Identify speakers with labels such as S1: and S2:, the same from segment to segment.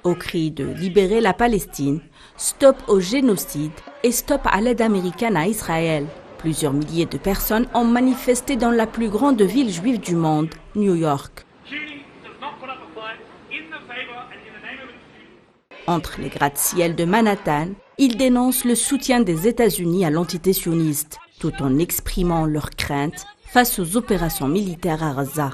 S1: Au cri de libérer la Palestine, stop au génocide et stop à l'aide américaine à Israël. Plusieurs milliers de personnes ont manifesté dans la plus grande ville juive du monde, New York. Entre les gratte-ciel de Manhattan, ils dénoncent le soutien des États-Unis à l'entité sioniste, tout en exprimant leurs craintes face aux opérations militaires à Gaza.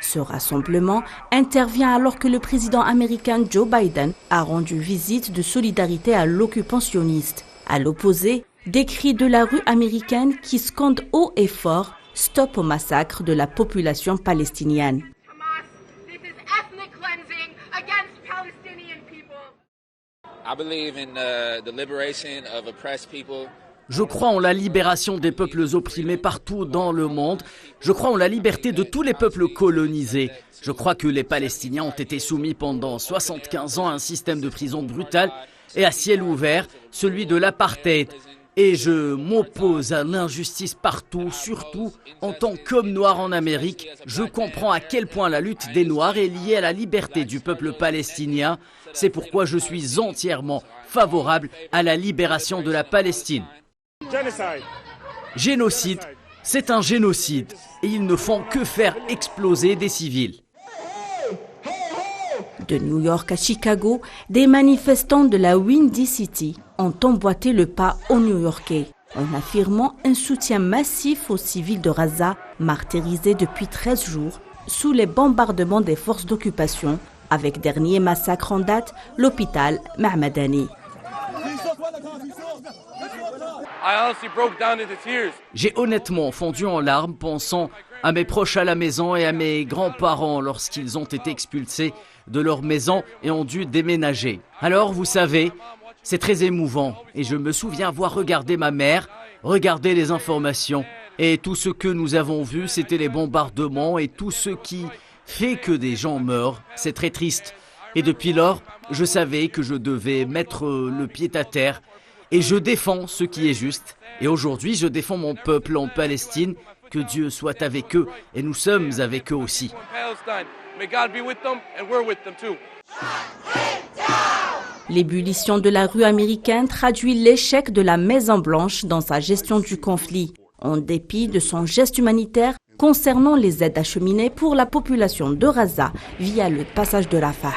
S1: Ce rassemblement intervient alors que le président américain Joe Biden a rendu visite de solidarité à l'occupant sioniste. À l'opposé, des cris de la rue américaine qui scandent haut et fort « Stop au massacre de la population palestinienne ».
S2: Je crois en la libération des peuples opprimés partout dans le monde. Je crois en la liberté de tous les peuples colonisés. Je crois que les Palestiniens ont été soumis pendant 75 ans à un système de prison brutal et à ciel ouvert, celui de l'apartheid. Et je m'oppose à l'injustice partout, surtout en tant qu'homme noir en Amérique. Je comprends à quel point la lutte des Noirs est liée à la liberté du peuple palestinien. C'est pourquoi je suis entièrement favorable à la libération de la Palestine. Génocide, c'est un génocide et ils ne font que faire exploser des civils.
S1: De New York à Chicago, des manifestants de la Windy City ont emboîté le pas aux New-Yorkais en affirmant un soutien massif aux civils de Gaza, martyrisés depuis 13 jours sous les bombardements des forces d'occupation, avec dernier massacre en date, l'hôpital Mahmadani.
S2: J'ai honnêtement fondu en larmes pensant à mes proches à la maison et à mes grands-parents lorsqu'ils ont été expulsés de leur maison et ont dû déménager. Alors, vous savez, c'est très émouvant et je me souviens avoir regardé ma mère, regarder les informations et tout ce que nous avons vu, c'était les bombardements et tout ce qui fait que des gens meurent. C'est très triste. Et depuis lors, je savais que je devais mettre le pied à terre et je défends ce qui est juste. Et aujourd'hui, je défends mon peuple en Palestine. Que Dieu soit avec eux et nous sommes avec eux aussi.
S1: L'ébullition de la rue américaine traduit l'échec de la Maison-Blanche dans sa gestion du conflit, en dépit de son geste humanitaire concernant les aides acheminées pour la population de Gaza via le passage de Rafah.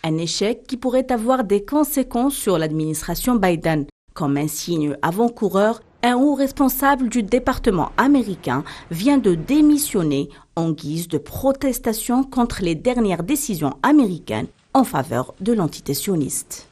S1: Un échec qui pourrait avoir des conséquences sur l'administration Biden. Comme un signe avant-coureur, un haut responsable du département américain vient de démissionner en guise de protestation contre les dernières décisions américaines en faveur de l'entité sioniste.